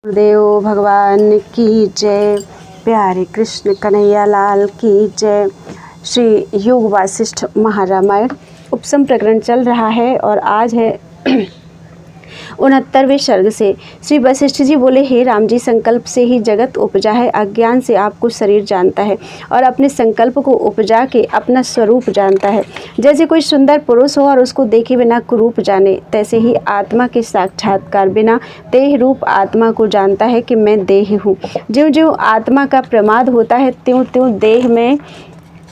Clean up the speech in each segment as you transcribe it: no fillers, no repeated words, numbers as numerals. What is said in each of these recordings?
देव भगवान की जय। प्यारे कृष्ण कन्हैया लाल की जय। श्री योग वासिष्ठ महारामायण उपसम प्रकरण चल रहा है और आज है 69वें सर्ग से। श्री वशिष्ठ जी बोले, हे राम जी, संकल्प से ही जगत उपजा है। अज्ञान से आपको शरीर जानता है और अपने संकल्प को उपजा के अपना स्वरूप जानता है। जैसे कोई सुंदर पुरुष हो और उसको देखे बिना कुरूप जाने, तैसे ही आत्मा के साक्षात्कार बिना देह रूप आत्मा को जानता है कि मैं देह हूँ। ज्यों ज्यों आत्मा का प्रमाद होता है त्यों त्यों देह में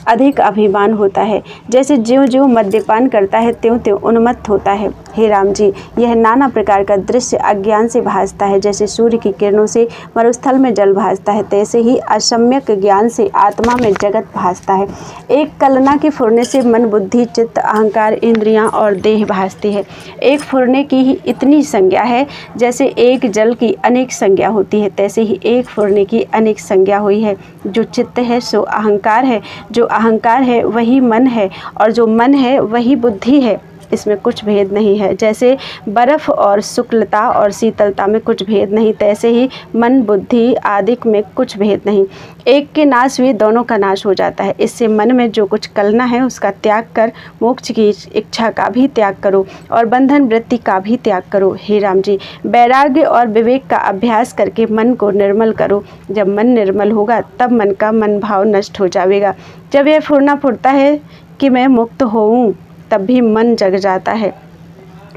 अधिक अभिमान होता है। जैसे ज्यों ज्यों मद्यपान करता है त्यों त्यों उन्मत्त होता है। हे राम जी, यह नाना प्रकार का दृश्य अज्ञान से भासता है। जैसे सूर्य की किरणों से मरुस्थल में जल भासता है, तैसे ही असम्यक ज्ञान से आत्मा में जगत भासता है। एक कलना के फुरने से मन, बुद्धि, चित्त, अहंकार, इंद्रियां और देह भासती है। एक फुरने की ही इतनी संज्ञा है। जैसे एक जल की अनेक संज्ञा होती है, तैसे ही एक फुरने की अनेक संज्ञा हुई है। जो चित्त है सो अहंकार है, जो अहंकार है वही मन है, और जो मन है वही बुद्धि है। इसमें कुछ भेद नहीं है। जैसे बर्फ और शुक्लता और शीतलता में कुछ भेद नहीं, तैसे ही मन, बुद्धि आदि में कुछ भेद नहीं। एक के नाश हुए दोनों का नाश हो जाता है। इससे मन में जो कुछ कलना है उसका त्याग कर मोक्ष की इच्छा का भी त्याग करो और बंधन वृत्ति का भी त्याग करो। हे राम जी, वैराग्य और विवेक का अभ्यास करके मन को निर्मल करो। जब मन निर्मल होगा तब मन का मन भाव नष्ट हो जाएगा। जब यह फुरना फुरता है कि मैं मुक्त होऊं, तब भी मन जग जाता है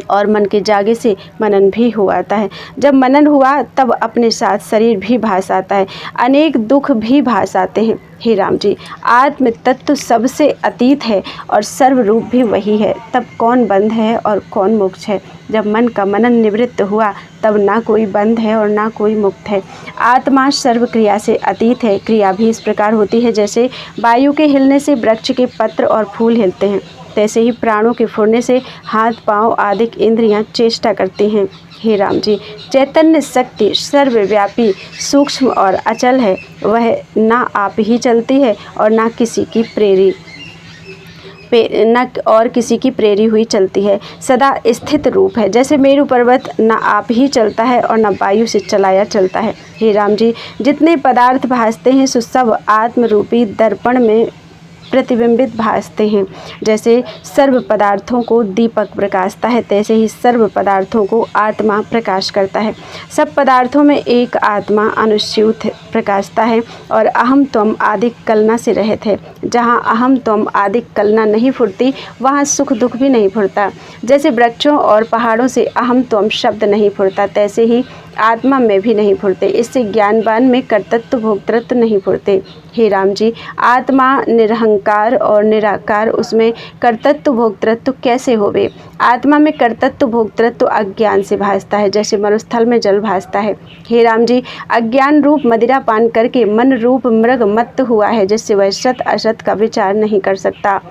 और मन के जागे से मनन भी हो आता है। जब मनन हुआ तब अपने साथ शरीर भी भास आता है, अनेक दुख भी भास आते हैं। हे राम जी, आत्म तत्व सबसे अतीत है और सर्वरूप भी वही है। तब कौन बंध है और कौन मुक्त है? जब मन का मनन निवृत्त हुआ तब ना कोई बंध है और ना कोई मुक्त है। आत्मा सर्व क्रिया से अतीत है। क्रिया भी इस प्रकार होती है जैसे वायु के हिलने से वृक्ष के पत्र और फूल हिलते हैं, तैसे ही प्राणों के फुरने से हाथ, पांव आदि इंद्रियां चेष्टा करती हैं। हे राम जी, चैतन्य शक्ति सर्वव्यापी, सूक्ष्म और अचल है। वह ना आप ही चलती है और ना किसी की प्रेरी हुई चलती है। सदा स्थित रूप है। जैसे मेरु पर्वत ना आप ही चलता है और ना वायु से चलाया चलता है। हे राम जी, जितने पदार्थ भासते हैं सो सब आत्मरूपी दर्पण में प्रतिबिंबित भासते हैं। जैसे सर्व पदार्थों को दीपक प्रकाशता है, तैसे ही सर्व पदार्थों को आत्मा प्रकाश करता है। सब पदार्थों में एक आत्मा अनुस्यूत प्रकाशता है और अहम त्वम आदि कलना से रहित है। जहाँ अहम त्वम आदि कलना नहीं फुरती वहाँ सुख दुख भी नहीं फुरता। जैसे वृक्षों और पहाड़ों से अहम त्वम शब्द नहीं फुरता, तैसे ही आत्मा में भी नहीं फुरते। इससे ज्ञानवान में कर्तृत्व भोक्तृत्व नहीं फुरते। हे राम जी, आत्मा निरहंकार और निराकार, उसमें कर्तृत्व भोक्तृत्व कैसे होवे? आत्मा में कर्तृत्व भोक्तृत्व अज्ञान से भासता है, जैसे मरुस्थल में जल भासता है। हे राम जी, अज्ञान रूप मदिरा पान करके मन रूप मृग मत्त हुआ है, जिससे वह सत असत का विचार नहीं कर सकता।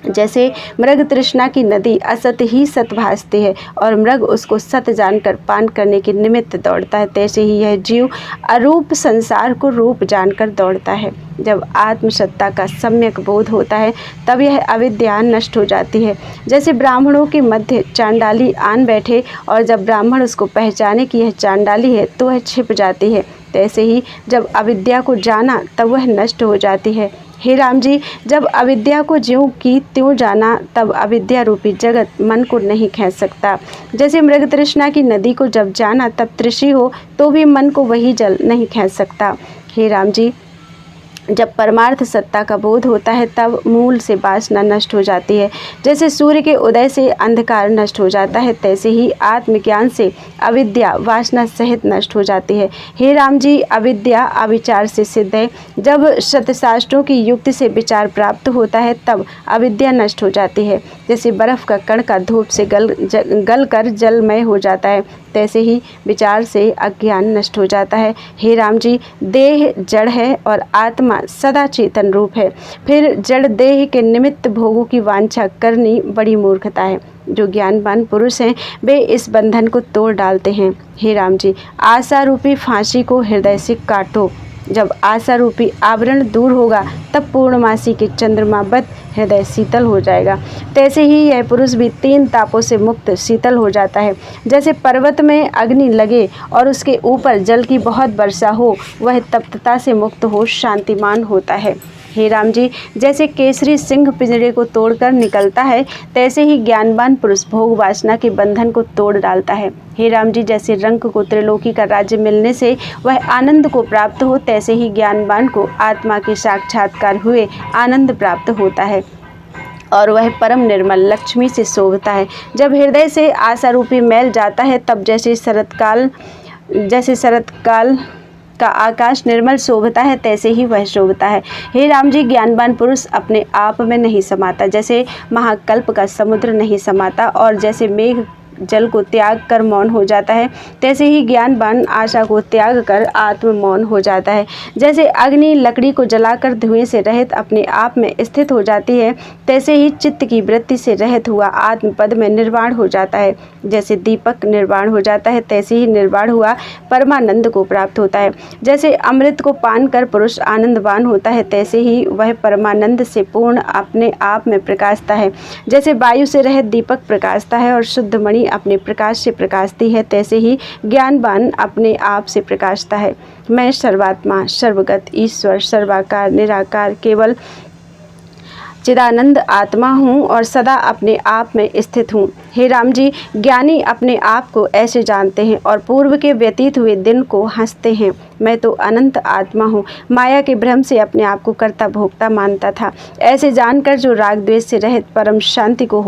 जैसे मृग तृष्णा की नदी असत ही सत भासती है और मृग उसको सत जानकर पान करने के निमित्त दौड़ता है, तैसे ही यह जीव अरूप संसार को रूप जानकर दौड़ता है। जब आत्मसत्ता का सम्यक बोध होता है तब यह अविद्या नष्ट हो जाती है। जैसे ब्राह्मणों के मध्य चांडाली आन बैठे और जब ब्राह्मण उसको पहचाने कि यह चांडाली है तो वह छिप जाती है, तैसे ही जब अविद्या को जाना तब वह नष्ट हो जाती है। हे राम जी, जब अविद्या को ज्यों की त्यों जाना तब अविद्या रूपी जगत मन को नहीं खींच सकता। जैसे मृग तृष्णा की नदी को जब जाना तब तृषि हो तो भी मन को वही जल नहीं खींच सकता। हे राम जी, जब परमार्थ सत्ता का बोध होता है तब मूल से वासना नष्ट हो जाती है। जैसे सूर्य के उदय से अंधकार नष्ट हो जाता है, तैसे ही आत्मज्ञान से अविद्या वासना सहित नष्ट हो जाती है। हे राम जी, अविद्या अविचार से सिद्ध है। जब शतशास्त्रों की युक्ति से विचार प्राप्त होता है तब अविद्या नष्ट हो जाती है। जैसे बर्फ का कण का धूप से गल कर जलमय हो जाता है, तैसे ही विचार से अज्ञान नष्ट हो जाता है। हे राम जी, देह जड़ है और आत्मा सदा चेतन रूप है। फिर जड़ देह के निमित्त भोगों की वांछा करनी बड़ी मूर्खता है। जो ज्ञानवान पुरुष हैं वे इस बंधन को तोड़ डालते हैं। हे राम जी, आशा रूपी फांसी को हृदय से काटो जब आशा रूपी आवरण दूर होगा तब पूर्णमासी के चंद्रमावत हृदय शीतल हो जाएगा। तैसे ही यह पुरुष भी 3 तापों से मुक्त शीतल हो जाता है। जैसे पर्वत में अग्नि लगे और उसके ऊपर जल की बहुत वर्षा हो, वह तप्तता से मुक्त हो शांतिमान होता है। हे राम जी, जैसे केसरी सिंह पिंजरे को तोड़कर निकलता है, तैसे ही ज्ञानवान पुरुष भोग वासना के बंधन को तोड़ डालता है। हे राम जी, जैसे रंक को त्रिलोकी का राज्य मिलने से वह आनंद को प्राप्त हो, तैसे ही ज्ञानवान को आत्मा के साक्षात्कार हुए आनंद प्राप्त होता है और वह परम निर्मल लक्ष्मी से शोभता है। जब हृदय से आशा रूपी मैल जाता है, तब जैसे शरतकाल का आकाश निर्मल शोभता है, तैसे ही वह शोभता है। हे राम जी, ज्ञानवान पुरुष अपने आप में नहीं समाता, जैसे महाकल्प का समुद्र नहीं समाता और जैसे मेघ जल को त्याग कर मौन हो जाता है, तैसे ही ज्ञानवान आशा को त्याग कर आत्म मौन हो जाता है। जैसे अग्नि लकड़ी को जलाकर धुएं से रहित अपने आप में स्थित हो जाती है, तैसे ही चित्त की वृत्ति से रहित हुआ आत्मपद में निर्वाण हो जाता है। जैसे दीपक निर्वाण हो जाता है, तैसे ही निर्वाण हुआ परमानंद को प्राप्त होता है। जैसे अमृत को पान कर पुरुष आनंदवान होता है, तैसे ही वह परमानंद से पूर्ण अपने आप में प्रकाशता है। जैसे वायु से रहित दीपक प्रकाशता है और शुद्ध मणि अपने प्रकाश से प्रकाशती है, तैसे ही ज्ञानवान अपने आप से प्रकाशता है। मैं सर्वात्मा, सर्वगत, ईश्वर, सर्वाकार, निराकार, केवल चिदानंद आत्मा हूँ और सदा अपने आप में स्थित हूँ। हे राम जी, ज्ञानी अपने आप को ऐसे जानते हैं और पूर्व के व्यतीत हुए दिन को हंसते हैं। मैं तो अनंत आत्मा हूँ, माया के भ्रम से अपने आप को कर्ता भोक्ता मानता था। ऐसे जानकर जो राग द्वेष से रहित परम शांति को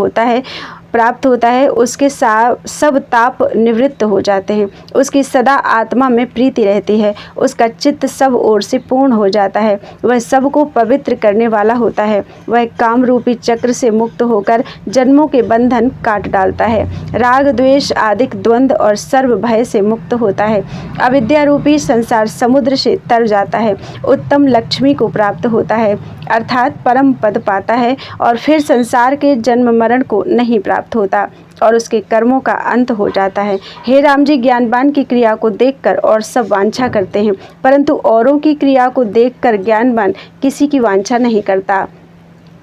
प्राप्त होता है, उसके सब ताप निवृत्त हो जाते हैं। उसकी सदा आत्मा में प्रीति रहती है, उसका चित्त सब ओर से पूर्ण हो जाता है, वह सबको पवित्र करने वाला होता है। वह काम रूपी चक्र से मुक्त होकर जन्मों के बंधन काट डालता है, राग द्वेष आदि द्वंद्व और सर्व भय से मुक्त होता है, अविद्या रूपी संसार समुद्र से तर जाता है, उत्तम लक्ष्मी को प्राप्त होता है अर्थात परम पद पाता है और फिर संसार के जन्म मरण को नहीं प्राप्त होता और उसके कर्मों का अंत हो जाता है। हे राम जी, ज्ञानवान की क्रिया को देखकर और सब वांछा करते हैं, परंतु औरों की क्रिया को देखकर ज्ञानवान किसी की वांछा नहीं करता।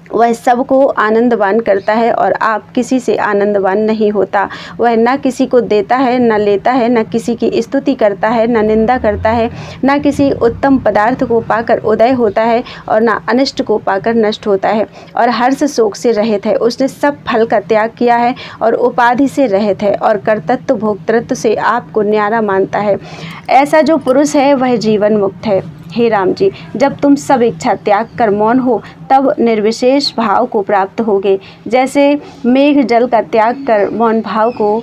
वह सबको आनंदवान करता है और आप किसी से आनंदवान नहीं होता। वह न किसी को देता है, न लेता है, न किसी की स्तुति करता है, न निंदा करता है, न किसी उत्तम पदार्थ को पाकर उदय होता है और न अनिष्ट को पाकर नष्ट होता है और हर्ष शोक से रहित है। उसने सब फल का त्याग किया है और उपाधि से रहित है और कर्तृत्व भोक्तृत्व से आपको न्यारा मानता है। ऐसा जो पुरुष है वह जीवन मुक्त है। हे राम जी, जब तुम सब इच्छा त्याग कर मौन हो, तब निर्विशेष भाव को प्राप्त होगे। जैसे मेघ जल का त्याग कर मौन भाव को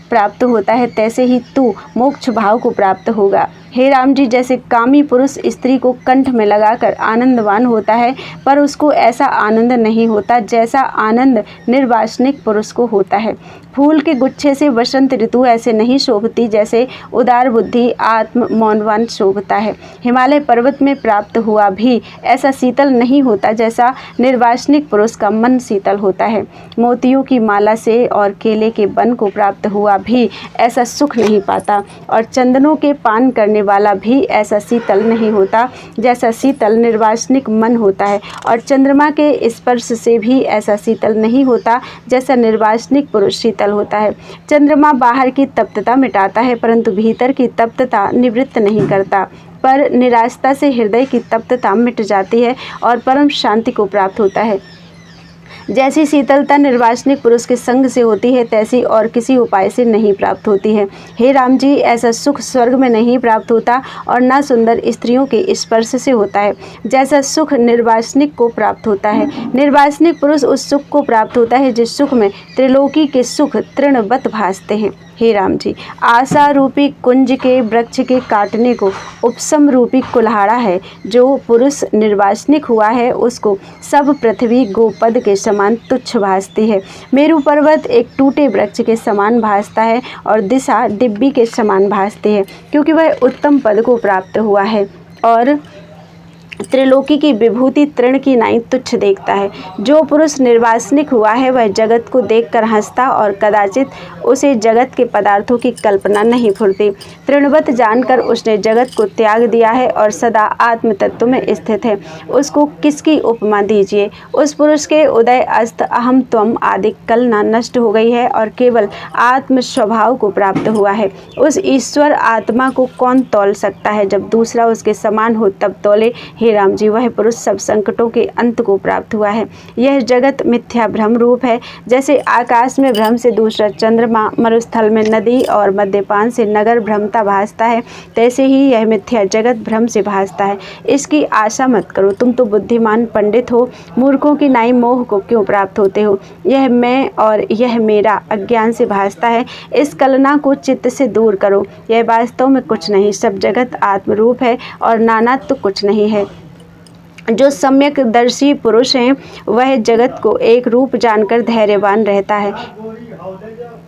प्राप्त होता है, तैसे ही तू मोक्ष भाव को प्राप्त होगा। हे राम जी, जैसे कामी पुरुष स्त्री को कंठ में लगाकर आनंदवान होता है, पर उसको ऐसा आनंद नहीं होता जैसा आनंद निर्वासनिक पुरुष को होता है। फूल के गुच्छे से वसंत ऋतु ऐसे नहीं शोभती जैसे उदार बुद्धि आत्म मौनवान शोभता है। हिमालय पर्वत में प्राप्त हुआ भी ऐसा शीतल नहीं होता जैसा निर्वासनिक पुरुष का मन शीतल होता है। मोतियों की माला से और केले के वन को प्राप्त हुआ भी ऐसा सुख नहीं पाता और चंदनों के पान करने वाला भी ऐसा शीतल नहीं होता जैसा शीतल निर्वासनिक मन होता है और चंद्रमा के स्पर्श से भी ऐसा शीतल नहीं होता जैसा निर्वासनिक पुरुष शीतल होता है। चंद्रमा बाहर की तप्तता मिटाता है, परंतु भीतर की तप्तता निवृत्त नहीं करता, पर निराशता से हृदय की तप्तता मिट जाती है और परम शांति को प्राप्त होता है। जैसी शीतलता निर्वासनिक पुरुष के संग से होती है, तैसी और किसी उपाय से नहीं प्राप्त होती है। हे राम जी, ऐसा सुख स्वर्ग में नहीं प्राप्त होता और न सुंदर स्त्रियों के स्पर्श से होता है जैसा सुख निर्वासनिक को प्राप्त होता है। निर्वासनिक पुरुष उस सुख को प्राप्त होता है जिस सुख में त्रिलोकी के सुख तृणवत भासते हैं। हे राम जी, आशा रूपी कुंज के वृक्ष के काटने को उपशम रूपी कुल्हाड़ा है। जो पुरुष निर्वासनिक हुआ है उसको सब पृथ्वी गोपद के समान तुच्छ भासती है। मेरु पर्वत एक टूटे वृक्ष के समान भासता है और दिशा डिब्बी के समान भासती है, क्योंकि वह उत्तम पद को प्राप्त हुआ है और त्रिलोकी की विभूति तृण की नाई तुच्छ देखता है। जो पुरुष निर्वासनिक हुआ है वह जगत को देखकर हंसता और कदाचित उसे जगत के पदार्थों की कल्पना नहीं फुरती। तृणवत जानकर उसने जगत को त्याग दिया है और सदा आत्म तत्व में स्थित है। उसको किसकी उपमा दीजिए। उस पुरुष के उदय अस्त अहम त्वम आदि कलना नष्ट हो गई है और केवल आत्म स्वभाव को प्राप्त हुआ है। उस ईश्वर आत्मा को कौन तौल सकता है। जब दूसरा उसके समान हो तब तौले। हे राम जी, वह पुरुष सब संकटों के अंत को प्राप्त हुआ है। यह जगत मिथ्या भ्रम रूप है। जैसे आकाश में भ्रम से दूसरा चंद्रमा, मरुस्थल में नदी और मद्यपान से नगर भ्रमता भासता है, तैसे ही यह मिथ्या जगत भ्रम से भासता है। इसकी आशा मत करो। तुम तो बुद्धिमान पंडित हो, मूर्खों की नाई मोह को क्यों प्राप्त होते हो। यह मैं और यह मेरा अज्ञान से भासता है। इस कलना को चित्त से दूर करो। यह वास्तव में कुछ नहीं, सब जगत आत्मरूप है और नानात्व तो कुछ नहीं है। जो सम्यक दर्शी पुरुष हैं वह जगत को एक रूप जानकर धैर्यवान रहता है,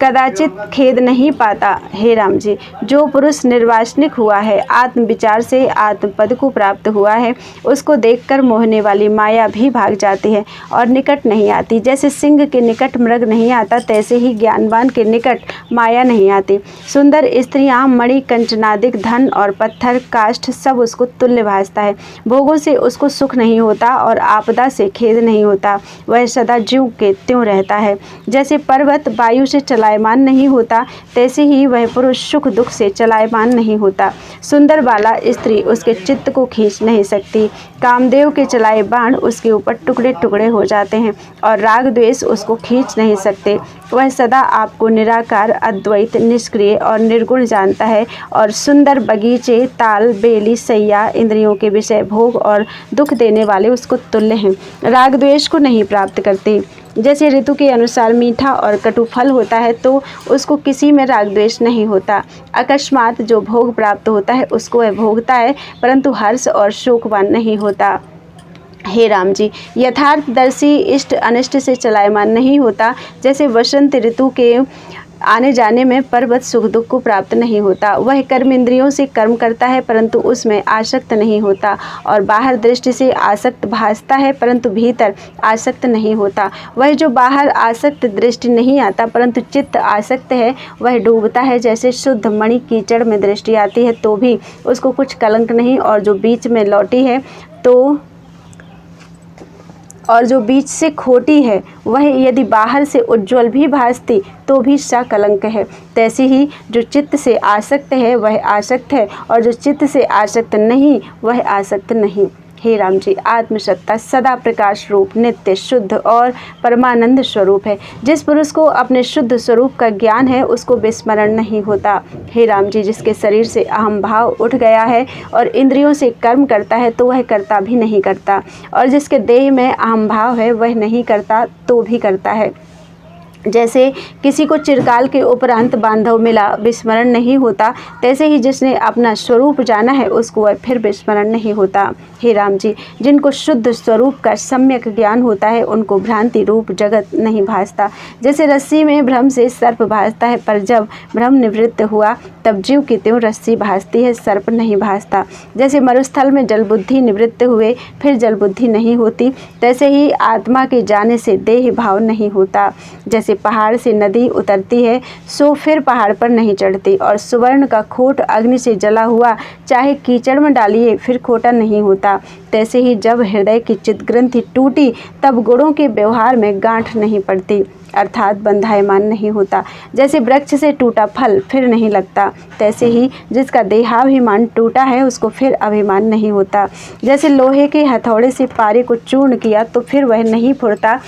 कदाचित खेद नहीं पाता। हे राम जी, जो पुरुष निर्वासनिक हुआ है, आत्म विचार से आत्मपद को प्राप्त हुआ है, उसको देखकर मोहने वाली माया भी भाग जाती है और निकट नहीं आती। जैसे सिंह के निकट मृग नहीं आता, तैसे ही ज्ञानवान के निकट माया नहीं आती। सुंदर स्त्रियां, मणि, कंचनादिक, धन और पत्थर, काष्ठ सब उसको तुल्य भासता है। भोगों से उसको सुख नहीं होता और आपदा से खेद नहीं होता। वह सदा ज्यों के त्यों रहता है। जैसे पर्वत वायु से चलायमान नहीं होता, तैसे ही वह पुरुष सुख दुख से चलायमान नहीं होता। सुंदर बाला स्त्री उसके चित्त को खींच नहीं सकती। कामदेव के चलाए बाण उसके ऊपर टुकड़े टुकड़े हो जाते हैं और राग द्वेष उसको खींच नहीं सकते। वह सदा आपको निराकार, अद्वैत, निष्क्रिय और निर्गुण जानता है और सुंदर बगीचे, ताल, बेली, सैया, इंद्रियों के विषय, भोग और दुख देने वाले उसको तुल्य हैं। राग द्वेष को नहीं प्राप्त करते। जैसे ऋतु के अनुसार मीठा और कटु फल होता है तो उसको किसी में राग द्वेष नहीं होता। अकस्मात जो भोग प्राप्त होता है उसको वह भोगता है, परंतु हर्ष और शोकवान नहीं होता। हे राम जी, यथार्थदर्शी इष्ट अनिष्ट से चलायमान नहीं होता। जैसे वसंत ऋतु के आने जाने में पर्वत सुख दुख को प्राप्त नहीं होता। वह कर्म इंद्रियों से कर्म करता है परंतु उसमें आसक्त नहीं होता और बाहर दृष्टि से आसक्त भासता है परंतु भीतर आसक्त नहीं होता। वह जो बाहर आसक्त दृष्टि नहीं आता परंतु चित्त आसक्त है, वह डूबता है। जैसे शुद्ध मणि कीचड़ में दृष्टि आती है तो भी उसको कुछ कलंक नहीं, और जो बीच में लौटी है और जो बीच से खोटी है वह यदि बाहर से उज्ज्वल भी भासती तो भी सकलंक है। तैसे ही जो चित्त से आसक्त है वह आसक्त है और जो चित्त से आसक्त नहीं वह आसक्त नहीं। हे राम जी, आत्मसत्ता सदा प्रकाश रूप, नित्य, शुद्ध और परमानंद स्वरूप है। जिस पुरुष को अपने शुद्ध स्वरूप का ज्ञान है उसको विस्मरण नहीं होता। हे राम जी, जिसके शरीर से अहम भाव उठ गया है और इंद्रियों से कर्म करता है तो वह करता भी नहीं करता, और जिसके देह में अहम भाव है वह नहीं करता तो भी करता है। जैसे किसी को चिरकाल के उपरांत बांधव मिला, विस्मरण नहीं होता, तैसे ही जिसने अपना स्वरूप जाना है उसको वह फिर विस्मरण नहीं होता। हे राम जी, जिनको शुद्ध स्वरूप का सम्यक ज्ञान होता है उनको भ्रांति रूप जगत नहीं भासता। जैसे रस्सी में भ्रम से सर्प भासता है, पर जब भ्रम निवृत्त हुआ तब जीव की त्यों रस्सी भासती है, सर्प नहीं भासता। जैसे मरुस्थल में जल बुद्धि निवृत्त हुए फिर जल बुद्धि नहीं होती, तैसे ही आत्मा के जाने से देह भाव नहीं होता। जैसे पहाड़ से नदी उतरती है सो फिर पहाड़ पर नहीं चढ़ती, और सुवर्ण का खोट अग्नि से जला हुआ चाहे कीचड़ में डालिए फिर खोटा नहीं होता। तैसे ही जब हृदय की चित्त ग्रंथि टूटी तब गुणों के व्यवहार में गांठ नहीं पड़ती, अर्थात बंधायमान नहीं होता। जैसे वृक्ष से टूटा फल फिर नहीं लगता, तैसे ही जिसका देहाभिमान टूटा है उसको फिर अभिमान नहीं होता। जैसे लोहे के हथौड़े से पारे को चूर्ण किया तो फिर वह नहीं फुरता,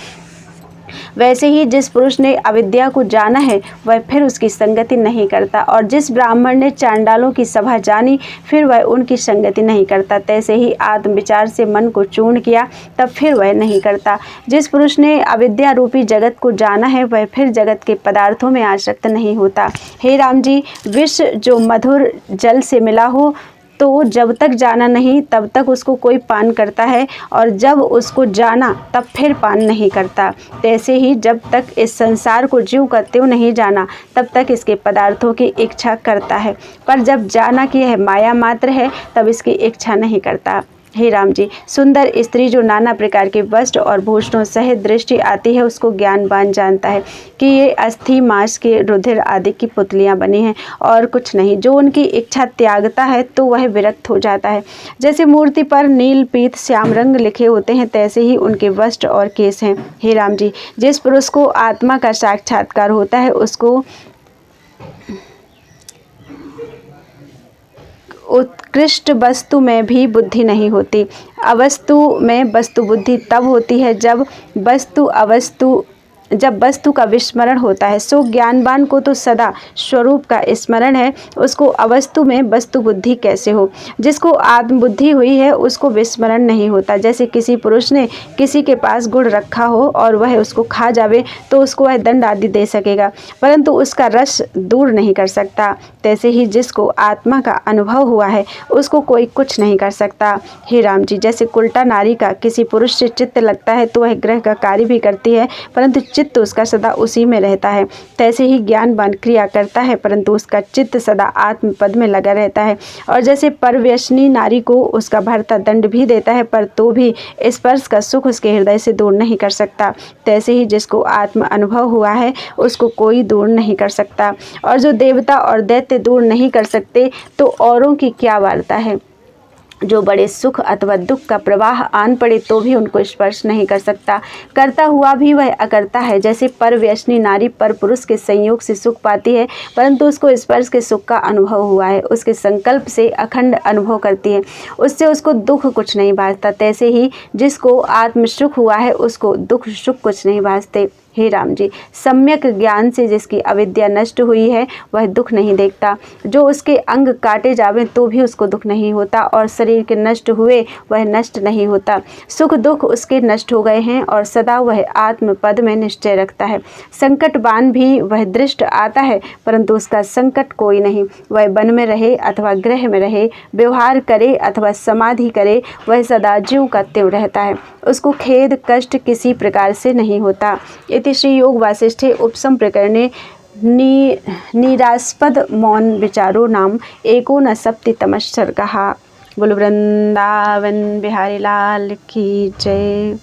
वैसे ही जिस पुरुष ने अविद्या को जाना है वह फिर उसकी संगति नहीं करता, और जिस ब्राह्मण ने चांडालों की सभा जानी फिर वह उनकी संगति नहीं करता, तैसे ही आत्म विचार से मन को चूर्ण किया तब फिर वह नहीं करता। जिस पुरुष ने अविद्या रूपी जगत को जाना है वह फिर जगत के पदार्थों में आसक्त नहीं होता। हे राम जी, विष जो मधुर जल से मिला हो तो जब तक जाना नहीं तब तक उसको कोई पान करता है, और जब उसको जाना तब फिर पान नहीं करता। तैसे ही जब तक इस संसार को ज्यों का त्यों नहीं जाना तब तक इसके पदार्थों की इच्छा करता है, पर जब जाना कि यह माया मात्र है तब इसकी इच्छा नहीं करता। हे राम जी, सुंदर स्त्री जो नाना प्रकार के वस्त्र और भूषणों सहित दृष्टि आती है, उसको ज्ञानवान जानता है कि ये अस्थि मांस के रुधिर आदि की पुतलियां बनी हैं और कुछ नहीं। जो उनकी इच्छा त्यागता है तो वह विरक्त हो जाता है। जैसे मूर्ति पर नील पीत श्याम रंग लिखे होते हैं, तैसे ही उनके वस्त्र और केस हैं। हे राम जी, जिस पुरुष को आत्मा का साक्षात्कार होता है उसको उत्कृष्ट वस्तु में भी बुद्धि नहीं होती। अवस्तु में वस्तु बुद्धि तब होती है जब वस्तु का विस्मरण होता है। सो ज्ञानवान को तो सदा स्वरूप का स्मरण है, उसको अवस्तु में वस्तु बुद्धि कैसे हो। जिसको आत्मबुद्धि हुई है उसको विस्मरण नहीं होता। जैसे किसी पुरुष ने किसी के पास गुड़ रखा हो और वह उसको खा जावे तो उसको वह दंड आदि दे सकेगा, परंतु उसका रस दूर नहीं कर सकता। तैसे ही जिसको आत्मा का अनुभव हुआ है उसको कोई कुछ नहीं कर सकता। हे राम जी, जैसे कुलटा नारी का किसी पुरुष से चित्त लगता है तो वह ग्रह का कार्य भी करती है, परंतु चित्त उसका सदा उसी में रहता है। तैसे ही ज्ञानवान क्रिया करता है परंतु उसका चित्त सदा आत्म पद में लगा रहता है। और जैसे परव्यसनी नारी को उसका भर्ता दंड भी देता है पर तो भी स्पर्श का सुख उसके हृदय से दूर नहीं कर सकता, तैसे ही जिसको आत्म अनुभव हुआ है उसको कोई दूर नहीं कर सकता। और जो देवता और दैत्य दूर नहीं कर सकते तो औरों की क्या वार्ता है। जो बड़े सुख अथवा दुख का प्रवाह आन पड़े तो भी उनको स्पर्श नहीं कर सकता, करता हुआ भी वह अकर्ता है। जैसे परव्यसनी नारी पर पुरुष के संयोग से सुख पाती है परंतु उसको स्पर्श के सुख का अनुभव हुआ है, उसके संकल्प से अखंड अनुभव करती है, उससे उसको दुख कुछ नहीं भासता। तैसे ही जिसको आत्म सुख हुआ है उसको दुख सुख कुछ नहीं भासते। हे राम जी, सम्यक ज्ञान से जिसकी अविद्या नष्ट हुई है वह दुख नहीं देखता। जो उसके अंग काटे जावे तो भी उसको दुख नहीं होता और शरीर के नष्ट हुए वह नष्ट नहीं होता। सुख दुख उसके नष्ट हो गए हैं और सदा वह आत्म पद में निश्चय रखता है। संकटवान भी वह दृष्ट आता है परंतु उसका संकट कोई नहीं। वह वन में रहे अथवा गृह में रहे, व्यवहार करे अथवा समाधि करे, वह सदा ज्यों का त्यों रहता है। उसको खेद कष्ट किसी प्रकार से नहीं होता। इति श्री योग वासिष्ठे उपसम प्रकरणे निरास्पद मौन विचारो नाम एकोनसप्ततितमः सर्गः। बोलो वृंदावन बिहारी लाल की जय।